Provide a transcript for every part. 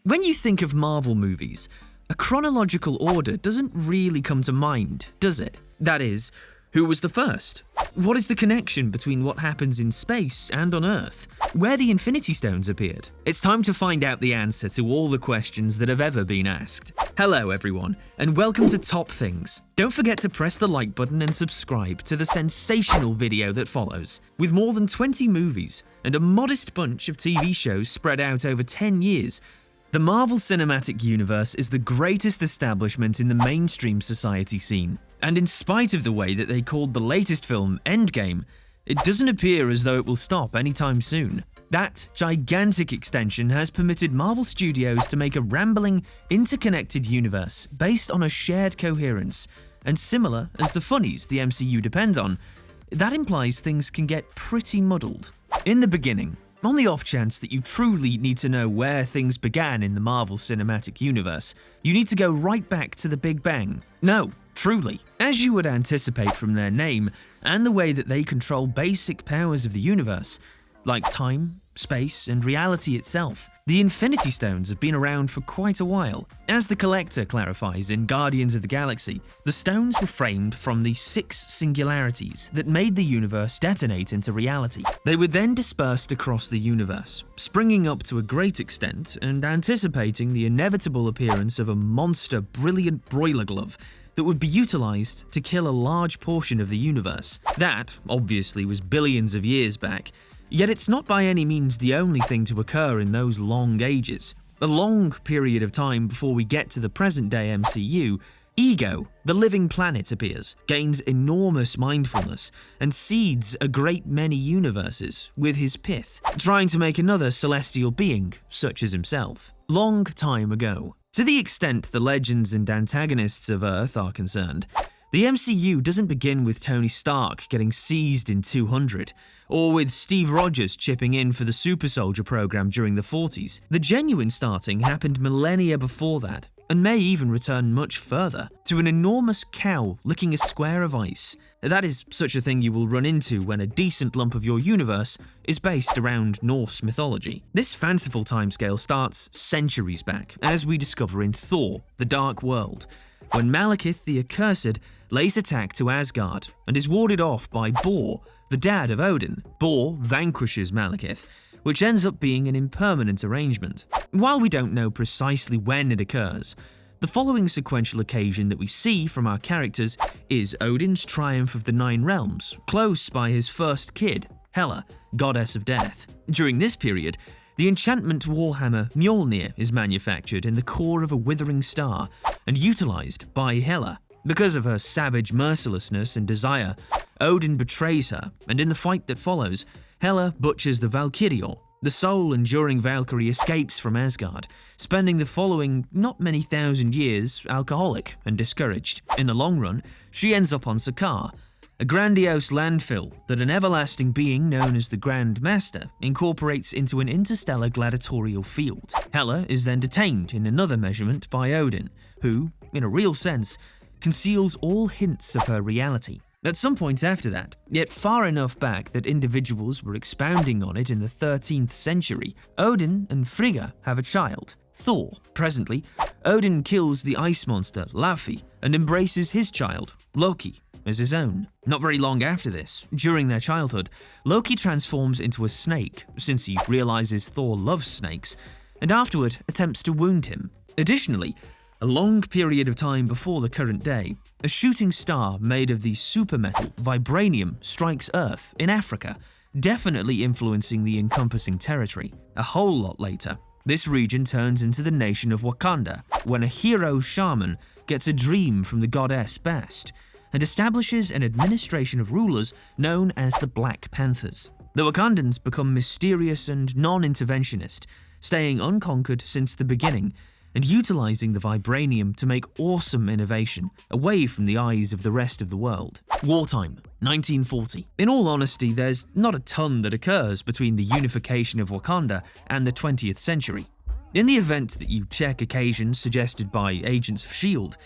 When you think of Marvel movies, a chronological order doesn't really come to mind, does it? That is, who was the first? What is the connection between what happens in space and on Earth? Where the Infinity Stones appeared? It's time to find out the answer to all the questions that have ever been asked. Hello everyone, and welcome to Top Things. Don't forget to press the like button and subscribe to the sensational video that follows. With more than 20 movies and a modest bunch of TV shows spread out over 10 years, the Marvel Cinematic Universe is the greatest establishment in the mainstream society scene. And in spite of the way that they called the latest film Endgame, it doesn't appear as though it will stop anytime soon. That gigantic extension has permitted Marvel Studios to make a rambling, interconnected universe based on a shared coherence. And similar as the funnies the MCU depends on, that implies things can get pretty muddled. In the beginning, on the off chance that you truly need to know where things began in the Marvel Cinematic Universe, you need to go right back to the Big Bang. No, truly. As you would anticipate from their name and the way that they control basic powers of the universe, like time, space, and reality itself, the Infinity Stones have been around for quite a while. As the Collector clarifies in Guardians of the Galaxy, the stones were framed from the 6 singularities that made the universe detonate into reality. They were then dispersed across the universe, springing up to a great extent and anticipating the inevitable appearance of a monster brilliant broiler glove that would be utilized to kill a large portion of the universe. That, obviously, was billions of years back. Yet it's not by any means the only thing to occur in those long ages. A long period of time before we get to the present-day MCU, Ego, the living planet, appears, gains enormous mindfulness, and seeds a great many universes with his pith, trying to make another celestial being, such as himself. Long time ago. To the extent the legends and antagonists of Earth are concerned, the MCU doesn't begin with Tony Stark getting seized in 200, or with Steve Rogers chipping in for the Super Soldier program during the 40s. The genuine starting happened millennia before that, and may even return much further, to an enormous cow licking a square of ice. That is such a thing you will run into when a decent lump of your universe is based around Norse mythology. This fanciful timescale starts centuries back, as we discover in Thor, the Dark World, when Malekith the Accursed lays attack to Asgard and is warded off by Bor, the dad of Odin. Bor vanquishes Malekith, which ends up being an impermanent arrangement. While we don't know precisely when it occurs, the following sequential occasion that we see from our characters is Odin's triumph of the 9 realms, close by his first kid, Hala, goddess of death. During this period, the enchantment warhammer Mjolnir is manufactured in the core of a withering star and utilized by Hala. Because of her savage mercilessness and desire, Odin betrays her, and in the fight that follows, Hela butchers the Valkyrior. The soul-enduring Valkyrie escapes from Asgard, spending the following not many thousand years alcoholic and discouraged. In the long run, she ends up on Sakaar, a grandiose landfill that an everlasting being known as the Grand Master incorporates into an interstellar gladiatorial field. Hela is then detained in another measurement by Odin, who, in a real sense, conceals all hints of her reality. At some point after that, yet far enough back that individuals were expounding on it in the 13th century, Odin and Frigga have a child, Thor. Presently, Odin kills the ice monster, Laufey, and embraces his child, Loki, as his own. Not very long after this, during their childhood, Loki transforms into a snake, since he realizes Thor loves snakes, and afterward attempts to wound him. Additionally, a long period of time before the current day, a shooting star made of the supermetal vibranium strikes Earth in Africa, definitely influencing the encompassing territory. A whole lot later, this region turns into the nation of Wakanda, when a hero shaman gets a dream from the goddess Bast, and establishes an administration of rulers known as the Black Panthers. The Wakandans become mysterious and non-interventionist, staying unconquered since the beginning, and utilizing the vibranium to make awesome innovation away from the eyes of the rest of the world. Wartime, 1940. In all honesty, there's not a ton that occurs between the unification of Wakanda and the 20th century. In the event that you check occasions suggested by Agents of S.H.I.E.L.D.,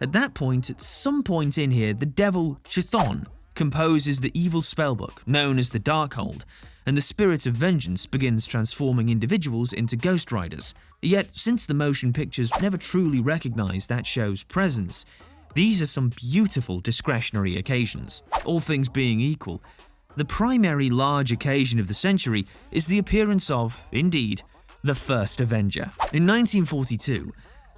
at that point, at some point in here, the devil Chthon composes the evil spellbook known as the Darkhold, and the spirit of vengeance begins transforming individuals into Ghost Riders. Yet, since the motion pictures never truly recognized that show's presence, these are some beautiful discretionary occasions. All things being equal, the primary large occasion of the century is the appearance of, indeed, the first Avenger. In 1942,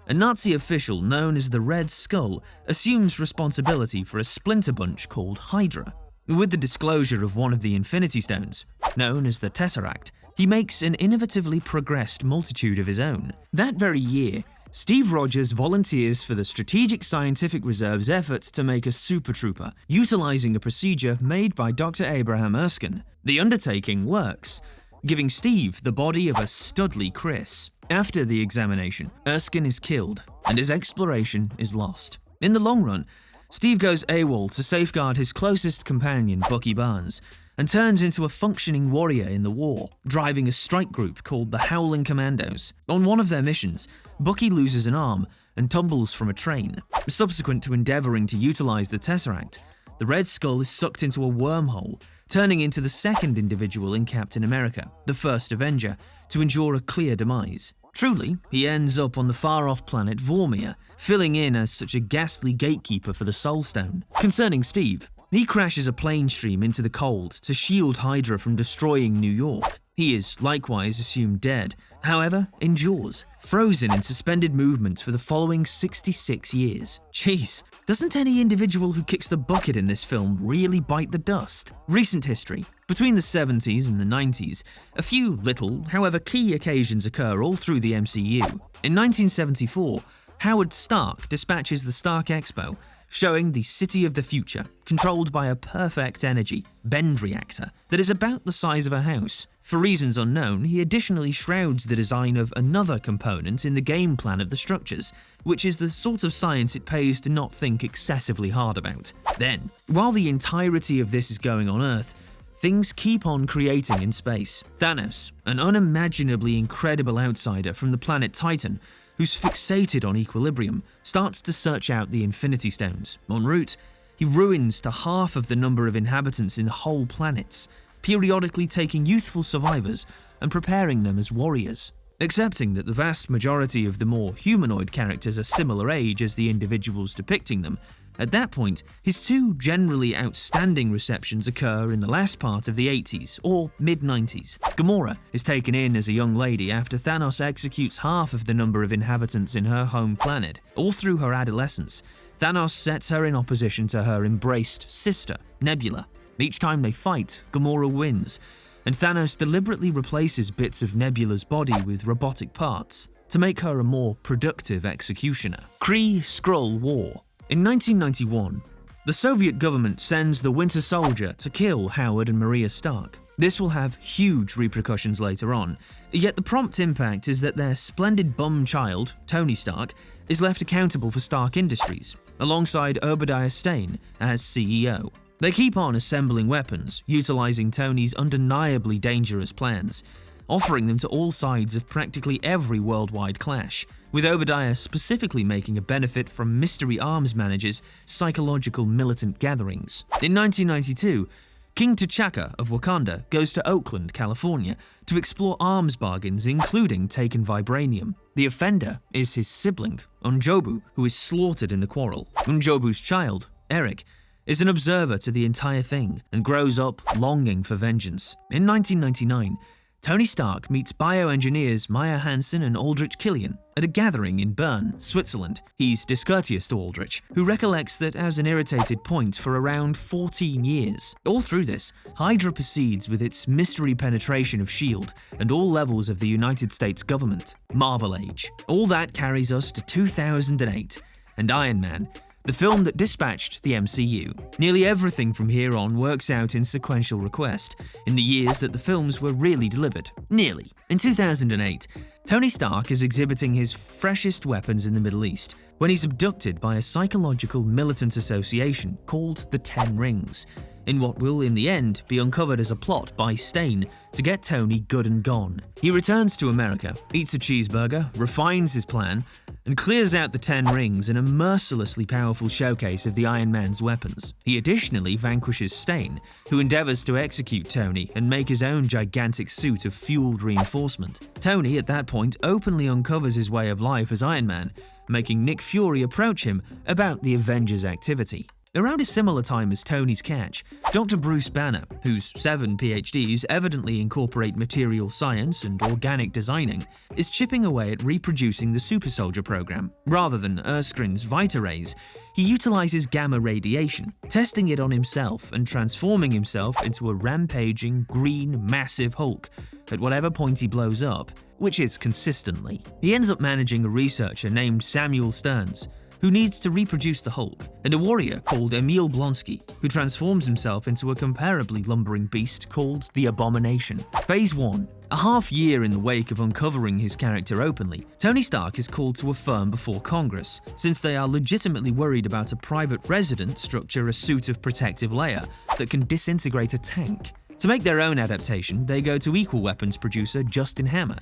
a Nazi official known as the Red Skull assumes responsibility for a splinter bunch called Hydra. With the disclosure of one of the Infinity Stones, known as the Tesseract, he makes an innovatively progressed multitude of his own. That very year, Steve Rogers volunteers for the Strategic Scientific Reserve's efforts to make a Super Trooper, utilizing a procedure made by Dr. Abraham Erskine. The undertaking works, giving Steve the body of a studly Chris. After the examination, Erskine is killed, and his exploration is lost. In the long run, Steve goes AWOL to safeguard his closest companion, Bucky Barnes, and turns into a functioning warrior in the war, driving a strike group called the Howling Commandos. On one of their missions, Bucky loses an arm and tumbles from a train. Subsequent to endeavoring to utilize the Tesseract, the Red Skull is sucked into a wormhole, turning into the second individual in Captain America, the first Avenger, to endure a clear demise. Truly, he ends up on the far-off planet Vormir, filling in as such a ghastly gatekeeper for the Soul Stone. Concerning Steve, he crashes a plane stream into the cold to shield Hydra from destroying New York. He is likewise assumed dead, however, endures, frozen in suspended movement for the following 66 years. Jeez, doesn't any individual who kicks the bucket in this film really bite the dust? Recent history. Between the 70s and the 90s, a few little, however key occasions occur all through the MCU. In 1974, Howard Stark dispatches the Stark Expo, showing the city of the future, controlled by a perfect energy, bend reactor, that is about the size of a house. For reasons unknown, he additionally shrouds the design of another component in the game plan of the structures, which is the sort of science it pays to not think excessively hard about. Then, while the entirety of this is going on Earth, things keep on creating in space. Thanos, an unimaginably incredible outsider from the planet Titan, who's fixated on equilibrium, starts to search out the Infinity Stones. En route, he ruins to half of the number of inhabitants in the whole planets, periodically taking youthful survivors and preparing them as warriors. Accepting that the vast majority of the more humanoid characters are similar age as the individuals depicting them, at that point, his two generally outstanding receptions occur in the last part of the 80s or mid-90s. Gamora is taken in as a young lady after Thanos executes half of the number of inhabitants in her home planet. All through her adolescence, Thanos sets her in opposition to her embraced sister, Nebula. Each time they fight, Gamora wins, and Thanos deliberately replaces bits of Nebula's body with robotic parts to make her a more productive executioner. Kree-Skrull War. In 1991, the Soviet government sends the Winter Soldier to kill Howard and Maria Stark. This will have huge repercussions later on, yet the prompt impact is that their splendid bum child, Tony Stark, is left accountable for Stark Industries, alongside Obadiah Stane as CEO. They keep on assembling weapons, utilizing Tony's undeniably dangerous plans, offering them to all sides of practically every worldwide clash, with Obadiah specifically making a benefit from Mystery Arms Manager's psychological militant gatherings. In 1992, King T'Chaka of Wakanda goes to Oakland, California, to explore arms bargains including taken vibranium. The offender is his sibling, N'Jobu, who is slaughtered in the quarrel. N'Jobu's child, Eric, is an observer to the entire thing and grows up longing for vengeance. In 1999, Tony Stark meets bioengineers Maya Hansen and Aldrich Killian at a gathering in Bern, Switzerland. He's discourteous to Aldrich, who recollects that as an irritated point for around 14 years. All through this, Hydra proceeds with its mystery penetration of S.H.I.E.L.D. and all levels of the United States government. Marvel Age. All that carries us to 2008, and Iron Man, the film that dispatched the MCU. Nearly everything from here on works out in sequential request, in the years that the films were really delivered. Nearly. In 2008, Tony Stark is exhibiting his freshest weapons in the Middle East, when he's abducted by a psychological militant association called the Ten Rings, in what will in the end be uncovered as a plot by Stane to get Tony good and gone. He returns to America, eats a cheeseburger, refines his plan, and clears out the 10 rings in a mercilessly powerful showcase of the Iron Man's weapons. He additionally vanquishes Stain, who endeavors to execute Tony and make his own gigantic suit of fueled reinforcement. Tony, at that point, openly uncovers his way of life as Iron Man, making Nick Fury approach him about the Avengers' activity. Around a similar time as Tony's catch, Dr. Bruce Banner, whose 7 PhDs evidently incorporate material science and organic designing, is chipping away at reproducing the super soldier program. Rather than Erskine's Vita rays, he utilizes gamma radiation, testing it on himself and transforming himself into a rampaging, green, massive Hulk at whatever point he blows up, which is consistently. He ends up managing a researcher named Samuel Stearns, who needs to reproduce the Hulk, and a warrior called Emil Blonsky, who transforms himself into a comparably lumbering beast called the Abomination. Phase 1. A half year in the wake of uncovering his character openly, Tony Stark is called to a firm before Congress, since they are legitimately worried about a private resident structure a suit of protective layer that can disintegrate a tank. To make their own adaptation, they go to equal weapons producer Justin Hammer.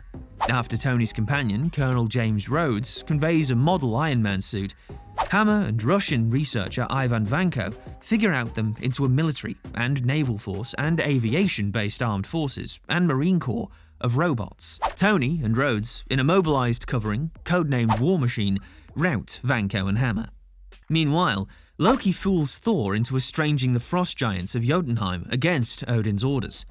After Tony's companion, Colonel James Rhodes, conveys a model Iron Man suit, Hammer and Russian researcher Ivan Vanko figure out them into a military and naval force and aviation-based armed forces and Marine Corps of robots. Tony and Rhodes, in a mobilized covering, codenamed War Machine, rout Vanko and Hammer. Meanwhile, Loki fools Thor into estranging the frost giants of Jotunheim against Odin's orders.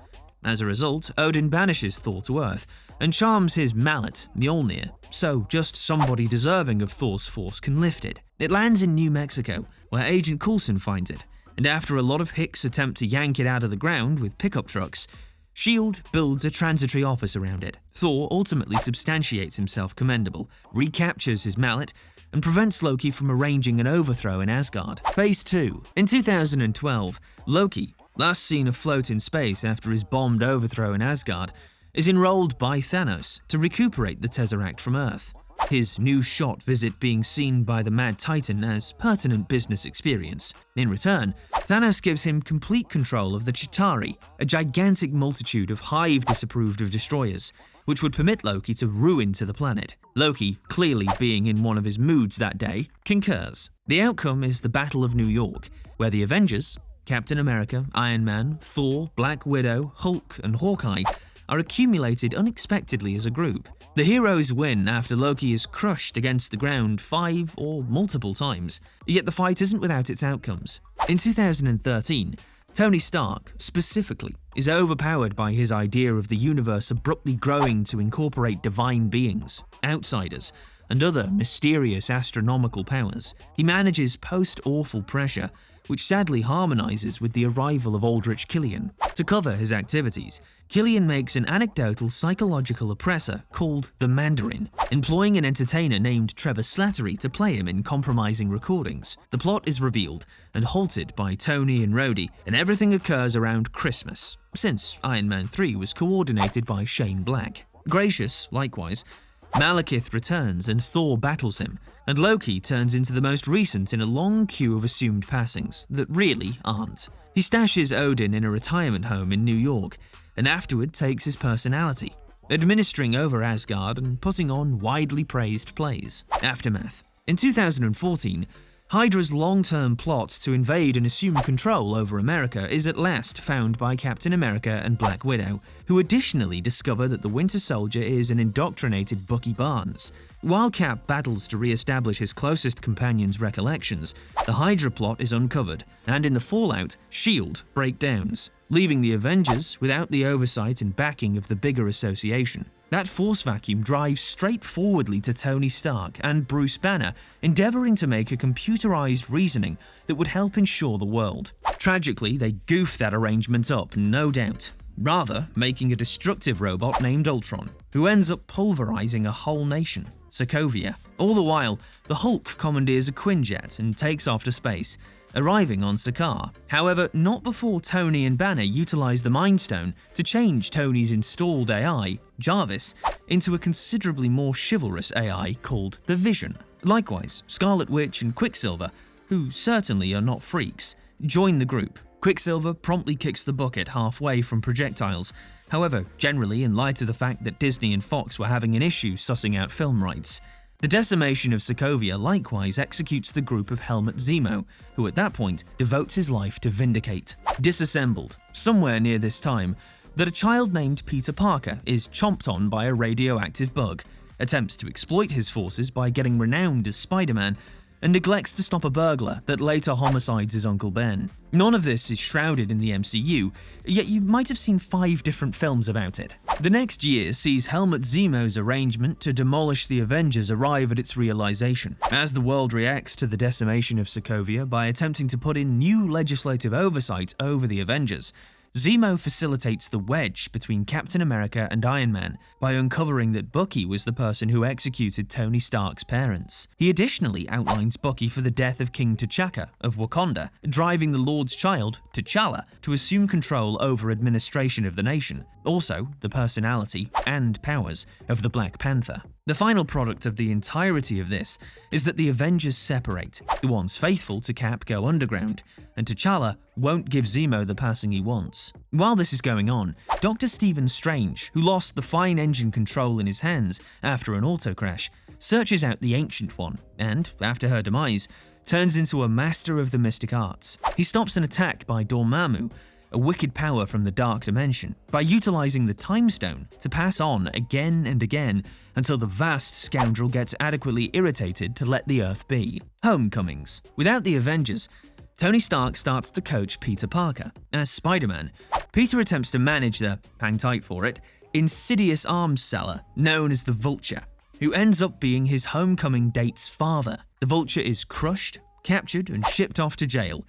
As a result, Odin banishes Thor to Earth and charms his mallet, Mjolnir, so just somebody deserving of Thor's force can lift it. It lands in New Mexico, where Agent Coulson finds it, and after a lot of hicks attempt to yank it out of the ground with pickup trucks, S.H.I.E.L.D. builds a transitory office around it. Thor ultimately substantiates himself commendable, recaptures his mallet, and prevents Loki from arranging an overthrow in Asgard. Phase 2. In 2012, Loki, last seen afloat in space after his bombed overthrow in Asgard, is enrolled by Thanos to recuperate the Tesseract from Earth. His new shot visit being seen by the Mad Titan as pertinent business experience. In return, Thanos gives him complete control of the Chitauri, a gigantic multitude of Hive disapproved of destroyers, which would permit Loki to ruin to the planet. Loki, clearly being in one of his moods that day, concurs. The outcome is the Battle of New York, where the Avengers, Captain America, Iron Man, Thor, Black Widow, Hulk, and Hawkeye are accumulated unexpectedly as a group. The heroes win after Loki is crushed against the ground 5 or multiple times, yet the fight isn't without its outcomes. In 2013, Tony Stark, specifically, is overpowered by his idea of the universe abruptly growing to incorporate divine beings, outsiders, and other mysterious astronomical powers. He manages post-awful pressure, which sadly harmonizes with the arrival of Aldrich Killian. To cover his activities, Killian makes an anecdotal psychological oppressor called the Mandarin, employing an entertainer named Trevor Slattery to play him in compromising recordings. The plot is revealed and halted by Tony and Rhodey, and everything occurs around Christmas, since Iron Man 3 was coordinated by Shane Black. Gracious, likewise, Malekith returns and Thor battles him, and Loki turns into the most recent in a long queue of assumed passings that really aren't. He stashes Odin in a retirement home in New York, and afterward takes his personality, administering over Asgard and putting on widely praised plays. Aftermath. In 2014, Hydra's long-term plot to invade and assume control over America is at last found by Captain America and Black Widow, who additionally discover that the Winter Soldier is an indoctrinated Bucky Barnes. While Cap battles to re-establish his closest companion's recollections, the Hydra plot is uncovered, and in the fallout, S.H.I.E.L.D. breakdowns, leaving the Avengers without the oversight and backing of the bigger association. That force vacuum drives straightforwardly to Tony Stark and Bruce Banner, endeavoring to make a computerized reasoning that would help ensure the world. Tragically, they goof that arrangement up, no doubt, rather making a destructive robot named Ultron, who ends up pulverizing a whole nation, Sokovia. All the while, the Hulk commandeers a Quinjet and takes off to space, arriving on Sakaar. However, not before Tony and Banner utilize the Mind Stone to change Tony's installed AI, Jarvis, into a considerably more chivalrous AI called the Vision. Likewise, Scarlet Witch and Quicksilver, who certainly are not freaks, join the group. Quicksilver promptly kicks the bucket halfway from projectiles. However, generally in light of the fact that Disney and Fox were having an issue sussing out film rights. The decimation of Sokovia likewise executes the group of Helmut Zemo, who at that point devotes his life to Vindicate. Disassembled, somewhere near this time, that a child named Peter Parker is chomped on by a radioactive bug, attempts to exploit his forces by getting renowned as Spider-Man, and neglects to stop a burglar that later homicides his Uncle Ben. None of this is shrouded in the MCU, yet you might have seen 5 different films about it. The next year sees Helmut Zemo's arrangement to demolish the Avengers arrive at its realization. As the world reacts to the decimation of Sokovia by attempting to put in new legislative oversight over the Avengers, Zemo facilitates the wedge between Captain America and Iron Man by uncovering that Bucky was the person who executed Tony Stark's parents. He additionally outlines Bucky for the death of King T'Chaka of Wakanda, driving the Lord's child, T'Challa, to assume control over administration of the nation, also the personality and powers of the Black Panther. The final product of the entirety of this is that the Avengers separate. The ones faithful to Cap go underground, and T'Challa won't give Zemo the passing he wants. While this is going on, Dr. Stephen Strange, who lost the fine engine control in his hands after an auto crash, searches out the Ancient One and, after her demise, turns into a master of the mystic arts. He stops an attack by Dormammu, a wicked power from the Dark Dimension, by utilizing the Time Stone to pass on again and again until the vast scoundrel gets adequately irritated to let the Earth be. Homecomings. Without the Avengers, Tony Stark starts to coach Peter Parker. As Spider-Man, Peter attempts to manage the, hang tight for it, insidious arms seller known as the Vulture, who ends up being his homecoming date's father. The Vulture is crushed, captured, and shipped off to jail.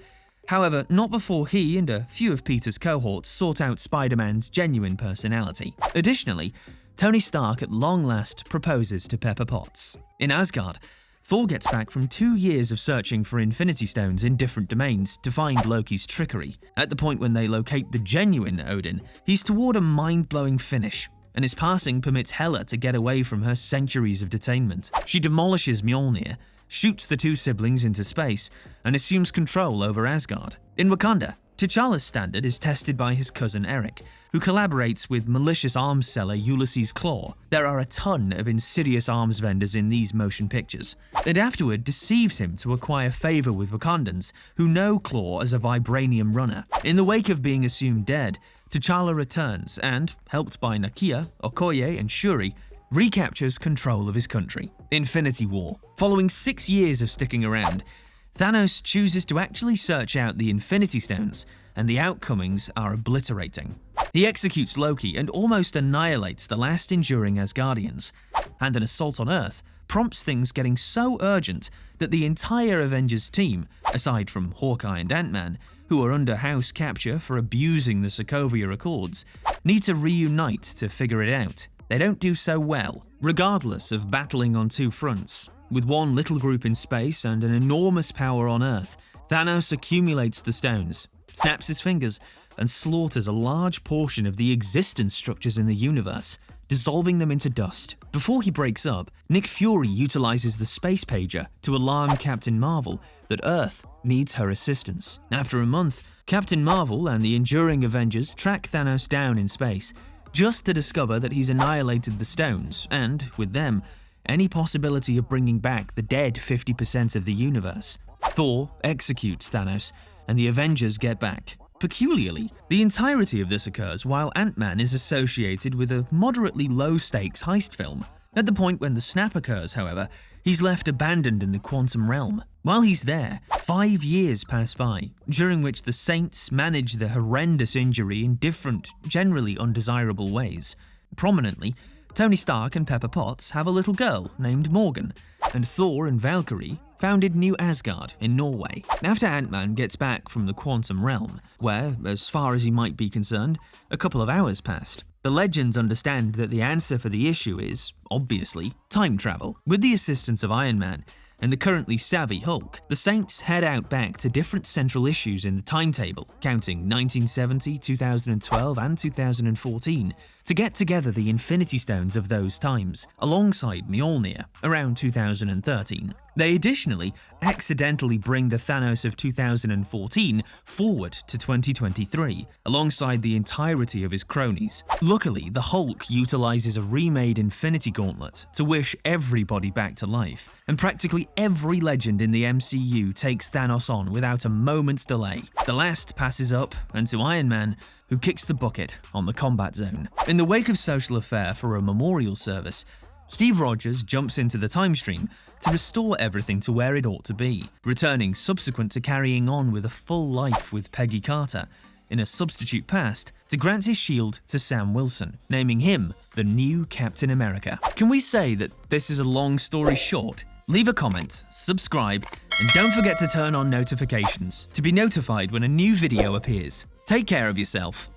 However, not before he and a few of Peter's cohorts sort out Spider-Man's genuine personality. Additionally, Tony Stark at long last proposes to Pepper Potts. In Asgard, Thor gets back from 2 years of searching for Infinity Stones in different domains to find Loki's trickery. At the point when they locate the genuine Odin, he's toward a mind-blowing finish, and his passing permits Hala to get away from her centuries of detainment. She demolishes Mjolnir, shoots the 2 siblings into space, and assumes control over Asgard. In Wakanda, T'Challa's standard is tested by his cousin Eric, who collaborates with malicious arms seller Ulysses Klaue. There are a ton of insidious arms vendors in these motion pictures, and afterward deceives him to acquire favor with Wakandans who know Klaue as a vibranium runner. In the wake of being assumed dead, T'Challa returns and, helped by Nakia, Okoye, and Shuri, recaptures control of his country. Infinity War. Following 6 years of sticking around, Thanos chooses to actually search out the Infinity Stones, and the outcomings are obliterating. He executes Loki and almost annihilates the last enduring Asgardians, and an assault on Earth prompts things getting so urgent that the entire Avengers team, aside from Hawkeye and Ant-Man, who are under house capture for abusing the Sokovia Accords, need to reunite to figure it out. They don't do so well, regardless of battling on 2 fronts. With one little group in space and an enormous power on Earth, Thanos accumulates the stones, snaps his fingers, and slaughters a large portion of the existence structures in the universe, dissolving them into dust. Before he breaks up, Nick Fury utilizes the space pager to alarm Captain Marvel that Earth needs her assistance. After a month, Captain Marvel and the enduring Avengers track Thanos down in space, just to discover that he's annihilated the stones and, with them, any possibility of bringing back the dead 50% of the universe. Thor executes Thanos, and the Avengers get back. Peculiarly, the entirety of this occurs while Ant-Man is associated with a moderately low-stakes heist film. At the point when the snap occurs, however, he's left abandoned in the quantum realm. While he's there, 5 years pass by, during which the Saints manage the horrendous injury in different, generally undesirable ways. Prominently, Tony Stark and Pepper Potts have a little girl named Morgan, and Thor and Valkyrie founded New Asgard in Norway. After Ant-Man gets back from the quantum realm, where, as far as he might be concerned, a couple of hours passed, the legends understand that the answer for the issue is, obviously, time travel. With the assistance of Iron Man, and the currently savvy Hulk, the Saints head out back to different central issues in the timetable, counting 1970, 2012, and 2014, to get together the Infinity Stones of those times, alongside Mjolnir, around 2013. They additionally accidentally bring the Thanos of 2014 forward to 2023, alongside the entirety of his cronies. Luckily, the Hulk utilizes a remade Infinity Gauntlet to wish everybody back to life, and practically every legend in the MCU takes Thanos on without a moment's delay. The last passes up, and to Iron Man, who kicks the bucket on the combat zone. In the wake of Social Affair for a memorial service, Steve Rogers jumps into the time stream to restore everything to where it ought to be, returning subsequent to carrying on with a full life with Peggy Carter in a substitute past to grant his shield to Sam Wilson, naming him the new Captain America. Can we say that this is a long story short? Leave a comment, subscribe, and don't forget to turn on notifications to be notified when a new video appears. Take care of yourself.